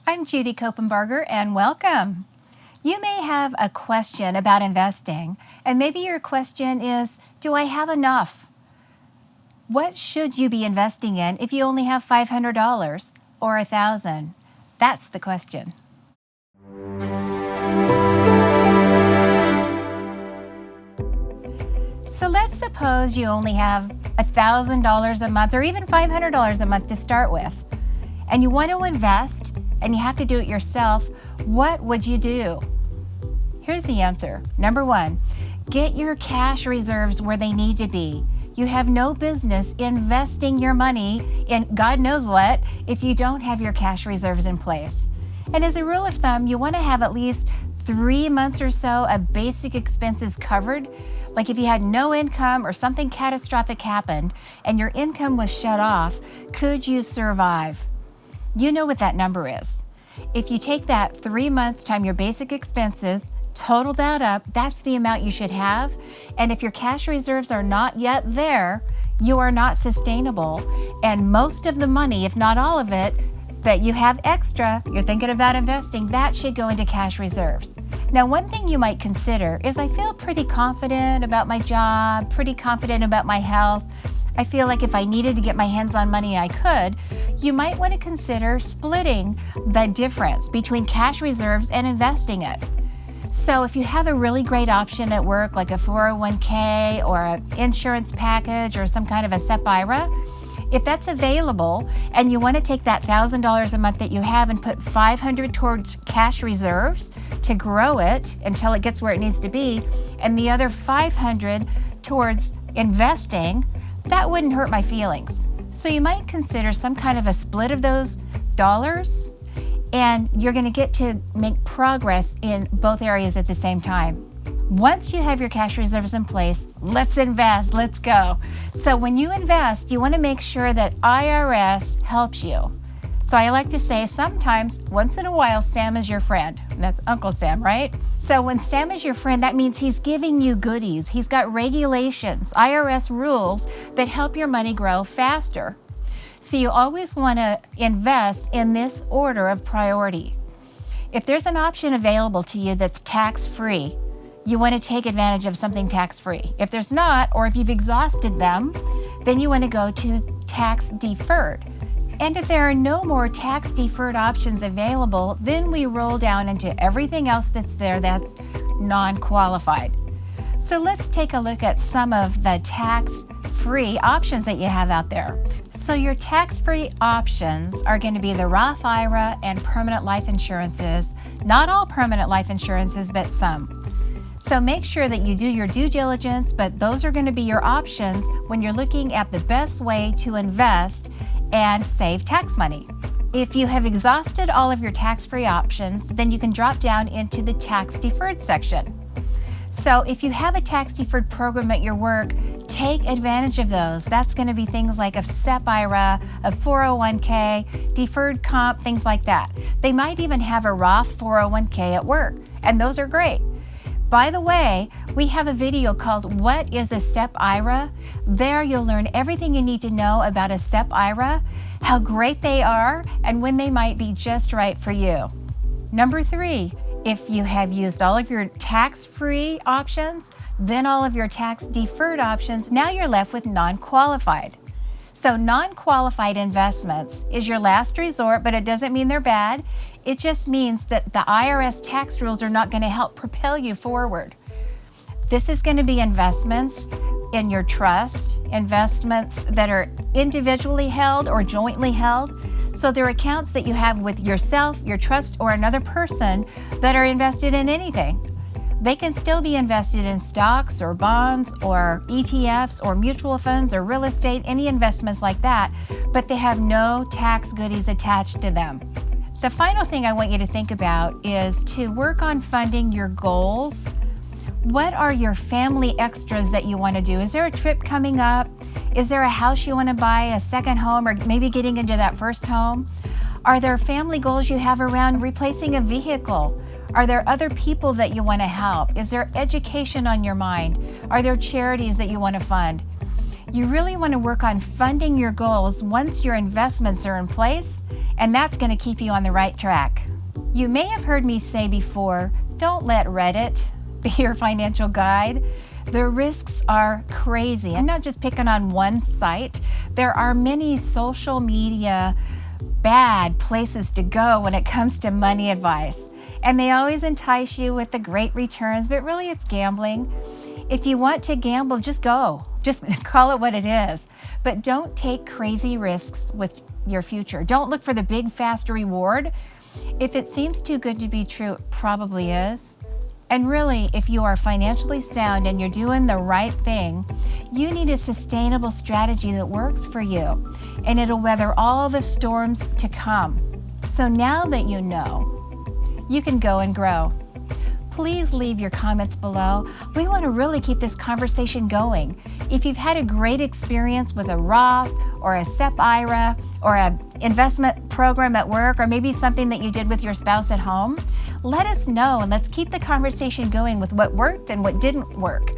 I'm Judy Copenbarger, and welcome. You may have a question about investing, and maybe your question is, do I have enough? What should you be investing in if you only have $500 or $1,000? That's the question. So let's suppose you only have $1,000 a month or even $500 a month to start with, and you want to invest and you have to do it yourself. What would you do? Here's the answer. Number one, get your cash reserves where they need to be. You have no business investing your money in God knows what if you don't have your cash reserves in place. And as a rule of thumb, you want to have at least 3 months or so of basic expenses covered. Like if you had no income or something catastrophic happened and your income was shut off, could you survive? You know what that number is. If you take that 3 months times your basic expenses, total that up, that's the amount you should have. And if your cash reserves are not yet there, you are not sustainable. And most of the money, if not all of it, that you have extra, you're thinking about investing, that should go into cash reserves. Now, one thing you might consider is I feel pretty confident about my job, pretty confident about my health. I feel like if I needed to get my hands on money, I could. You might want to consider splitting the difference between cash reserves and investing it. So if you have a really great option at work, like a 401k or an insurance package or some kind of a SEP IRA, if that's available and you want to take that $1,000 a month that you have and put $500 towards cash reserves to grow it until it gets where it needs to be, and the other $500 towards investing, that wouldn't hurt my feelings. So you might consider some kind of a split of those dollars, and you're going to get to make progress in both areas at the same time. Once you have your cash reserves in place, let's invest, let's go. So when you invest, you want to make sure that IRS helps you. So I like to say sometimes, once in a while, Sam is your friend. And that's Uncle Sam, right? So when Sam is your friend, that means he's giving you goodies. He's got regulations, IRS rules that help your money grow faster. So you always want to invest in this order of priority. If there's an option available to you that's tax-free, you want to take advantage of something tax-free. If there's not, or if you've exhausted them, then you want to go to tax-deferred. And if there are no more tax-deferred options available, then we roll down into everything else that's there that's non-qualified. So let's take a look at some of the tax-free options that you have out there. So your tax-free options are going to be the Roth IRA and permanent life insurances. Not all permanent life insurances, but some. So make sure that you do your due diligence, but those are going to be your options when you're looking at the best way to invest and save tax money. If you have exhausted all of your tax-free options, then you can drop down into the tax-deferred section. So if you have a tax-deferred program at your work, take advantage of those. That's going to be things like a SEP IRA, a 401k, deferred comp, things like that. They might even have a Roth 401k at work, and those are great. By the way, we have a video called What is a SEP IRA? There you'll learn everything you need to know about a SEP IRA, how great they are, and when they might be just right for you. Number 3, if you have used all of your tax-free options, then all of your tax-deferred options, now you're left with non-qualified. So non-qualified investments is your last resort, but it doesn't mean they're bad. It just means that the IRS tax rules are not going to help propel you forward. This is going to be investments in your trust, investments that are individually held or jointly held. So they're accounts that you have with yourself, your trust, or another person that are invested in anything. They can still be invested in stocks or bonds or ETFs or mutual funds or real estate, any investments like that, but they have no tax goodies attached to them. The final thing I want you to think about is to work on funding your goals. What are your family extras that you want to do? Is there a trip coming up? Is there a house you want to buy, a second home, or maybe getting into that first home? Are there family goals you have around replacing a vehicle? Are there other people that you want to help? Is there education on your mind? Are there charities that you want to fund? You really want to work on funding your goals once your investments are in place and that's going to keep you on the right track. You may have heard me say before, don't let Reddit be your financial guide. The risks are crazy. I'm not just picking on one site. There are many social media bad places to go when it comes to money advice. And they always entice you with the great returns, but really it's gambling. If you want to gamble, just go. Just call it what it is. But don't take crazy risks with your future. Don't look for the big, fast reward. If it seems too good to be true, it probably is. And really, if you are financially sound and you're doing the right thing, you need a sustainable strategy that works for you, and it'll weather all the storms to come. So now that you know, you can go and grow. Please leave your comments below. We want to really keep this conversation going. If you've had a great experience with a Roth or a SEP IRA or an investment program at work, or maybe something that you did with your spouse at home, let us know, and let's keep the conversation going with what worked and what didn't work.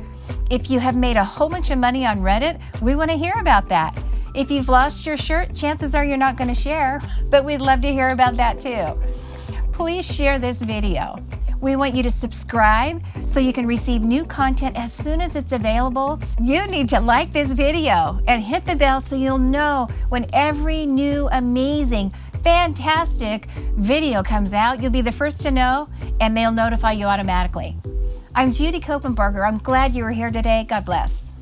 If you have made a whole bunch of money on Reddit, we want to hear about that. If you've lost your shirt, chances are you're not going to share, but we'd love to hear about that too. Please share this video. We want you to subscribe so you can receive new content as soon as it's available. You need to like this video and hit the bell so you'll know when every new, amazing, fantastic video comes out. You'll be the first to know, and they'll notify you automatically. I'm Judy Copenbarger. I'm glad you were here today. God bless.